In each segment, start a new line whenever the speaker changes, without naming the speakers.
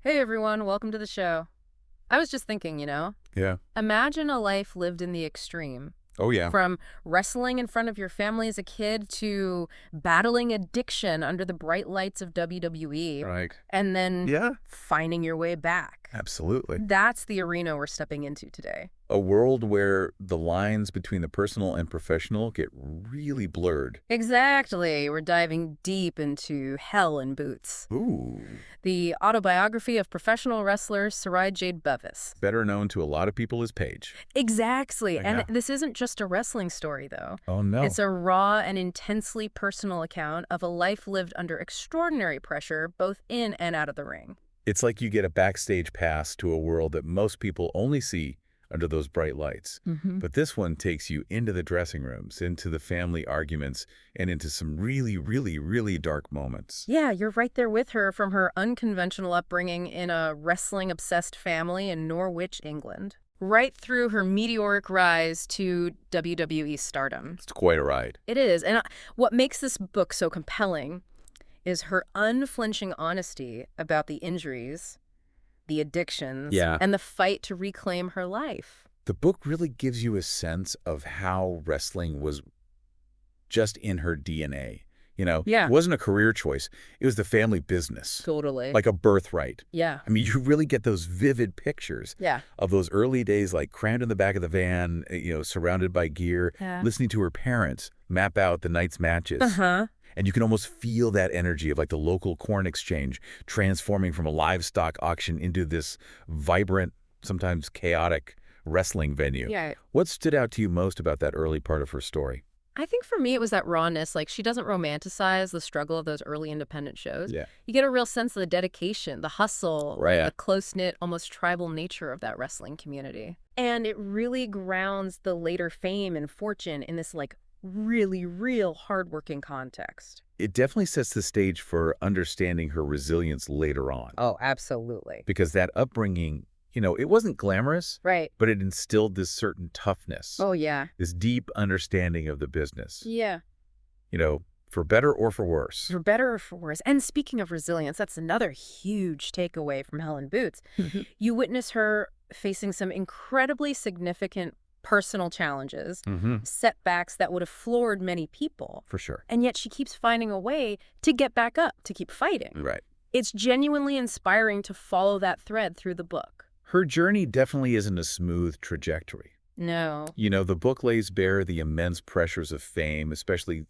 Hey everyone, welcome to the show. I was just thinking,
Yeah.
imagine a life lived in the extreme.
Oh, yeah.
From wrestling in front of your family as a kid to battling addiction under the bright lights of WWE,
Right.
and then
Yeah,
finding your way back.
absolutely.
That's the arena we're stepping into today.
A world where the lines between the personal and professional get really blurred.
Exactly. We're diving deep into hell in boots.
Ooh.
The autobiography of professional wrestler Saraya-Jade Bevis.
Better known to a lot of people as Paige.
Exactly. And
Yeah.
this isn't just a wrestling story, though.
Oh, no.
It's a raw and intensely personal account of a life lived under extraordinary pressure, both in and out of the ring.
It's like you get a backstage pass to a world that most people only see under those bright lights. But this one takes you into the dressing rooms, into the family arguments, and into some really, really, really dark moments.
Yeah, you're right there with her from her unconventional upbringing in a wrestling-obsessed family in Norwich, England, right through her meteoric rise to WWE stardom.
It's quite a ride.
It is. And what makes this book so compelling is her unflinching honesty about the injuries, the addictions,
Yeah.
and the fight to reclaim her life.
The book really gives you a sense of how wrestling was just in her DNA.
Yeah.
It wasn't a career choice. It was the family business,
Totally.
like a birthright.
Yeah.
I mean, you really get those vivid pictures
Yeah.
of those early days, like crammed in the back of the van, surrounded by gear,
Yeah.
listening to her parents map out the night's matches.
Uh-huh.
And you can almost feel that energy of like the local corn exchange transforming from a livestock auction into this vibrant, sometimes chaotic wrestling venue.
Yeah.
What stood out to you most about that early part of her story?
I think for me it was that rawness. Like, she doesn't romanticize the struggle of those early independent shows.
Yeah.
You get a real sense of the dedication, the hustle,
Right.
the close-knit, almost tribal nature of that wrestling community. And it really grounds the later fame and fortune in this, like, really real hardworking context.
It definitely sets the stage for understanding her resilience later on.
Oh, absolutely.
Because that upbringing, it wasn't glamorous,
Right.
but it instilled this certain toughness,
Oh, yeah.
this deep understanding of the business,
Yeah.
For better or for worse.
For better or for worse. And speaking of resilience, that's another huge takeaway from Helen Boots. You witness her facing some incredibly significant personal challenges, setbacks that would have floored many people.
For sure.
And yet she keeps finding a way to get back up, to keep fighting.
Right.
It's genuinely inspiring to follow that thread through the book.
Her journey definitely isn't a smooth trajectory.
No.
The book lays bare the immense pressures of fame, especially,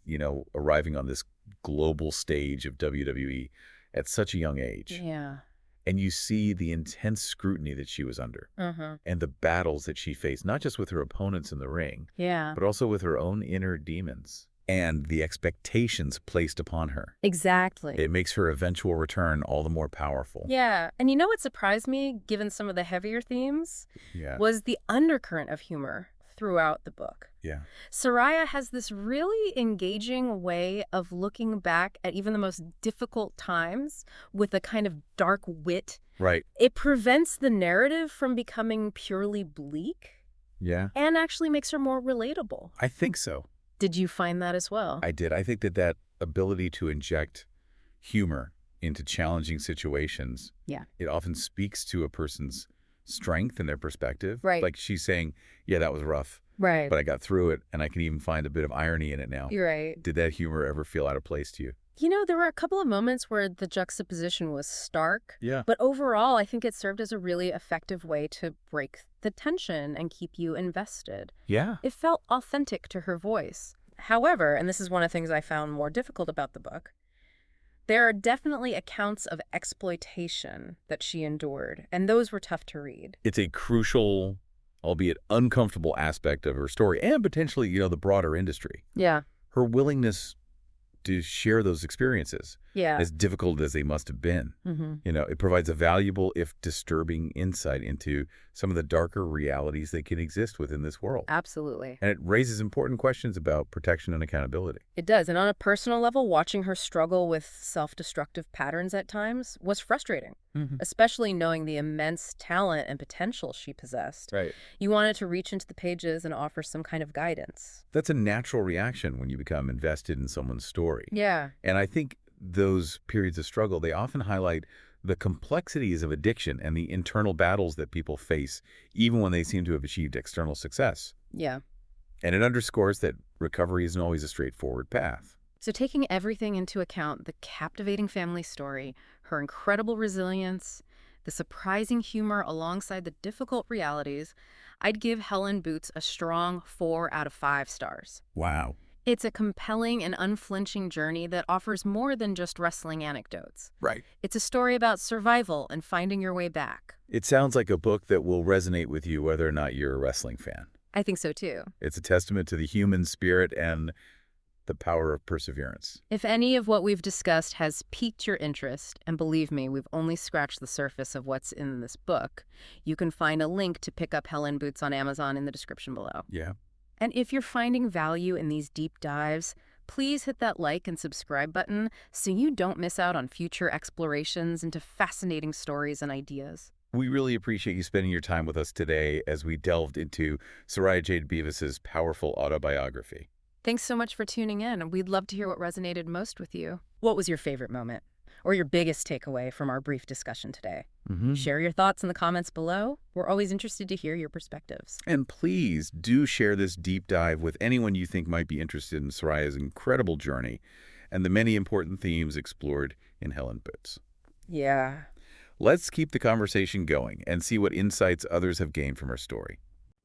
arriving on this global stage of WWE at such a young age.
Yeah.
And you see the intense scrutiny that she was under and the battles that she faced, not just with her opponents in the ring,
Yeah.
but also with her own inner demons and the expectations placed upon her.
Exactly.
It makes her eventual return all the more powerful.
Yeah. And you know what surprised me, given some of the heavier themes,
Yeah.
was the undercurrent of humor throughout the book.
Yeah.
Saraya has this really engaging way of looking back at even the most difficult times with a kind of dark wit.
Right.
It prevents the narrative from becoming purely bleak
Yeah.
and actually makes her more relatable.
I think so.
Did you find that as well?
I did. I think that ability to inject humor into challenging situations,
Yeah.
it often speaks to a person's strength and their perspective.
Right.
Like she's saying, yeah, that was rough,
Right.
but I got through it, and I can even find a bit of irony in it now.
You're right.
Did that humor ever feel out of place to you?
There were a couple of moments where the juxtaposition was stark.
Yeah.
But overall, I think it served as a really effective way to break the tension and keep you invested.
Yeah.
It felt authentic to her voice. However, and this is one of the things I found more difficult about the book, there are definitely accounts of exploitation that she endured, and those were tough to read.
It's a crucial, albeit uncomfortable aspect of her story and potentially, the broader industry.
Yeah.
Her willingness to share those experiences,
Yeah.
as difficult as they must have been. It provides a valuable, if disturbing, insight into some of the darker realities that can exist within this world.
Absolutely.
And it raises important questions about protection and accountability.
It does. And on a personal level, watching her struggle with self-destructive patterns at times was frustrating, especially knowing the immense talent and potential she possessed.
Right.
You wanted to reach into the pages and offer some kind of guidance.
That's a natural reaction when you become invested in someone's story.
Yeah.
And I think those periods of struggle, they often highlight the complexities of addiction and the internal battles that people face even when they seem to have achieved external success.
Yeah.
And it underscores that recovery isn't always a straightforward path.
So taking everything into account, the captivating family story, her incredible resilience, the surprising humor alongside the difficult realities, I'd give Helen Boots a strong 4 out of 5 stars.
Wow.
It's a compelling and unflinching journey that offers more than just wrestling anecdotes.
Right.
It's a story about survival and finding your way back.
It sounds like a book that will resonate with you whether or not you're a wrestling fan.
I think so too.
It's a testament to the human spirit and the power of perseverance.
If any of what we've discussed has piqued your interest, and believe me, we've only scratched the surface of what's in this book, you can find a link to pick up Helen Boots on Amazon in the description below.
Yeah.
And if you're finding value in these deep dives, please hit that like and subscribe button so you don't miss out on future explorations into fascinating stories and ideas.
We really appreciate you spending your time with us today as we delved into Saraya-Jade Bevis's powerful autobiography.
Thanks so much for tuning in, and we'd love to hear what resonated most with you. What was your favorite moment or your biggest takeaway from our brief discussion today? Share your thoughts in the comments below. We're always interested to hear your perspectives.
And please do share this deep dive with anyone you think might be interested in Saraya's incredible journey and the many important themes explored in Helen Boots.
Yeah.
Let's keep the conversation going and see what insights others have gained from her story.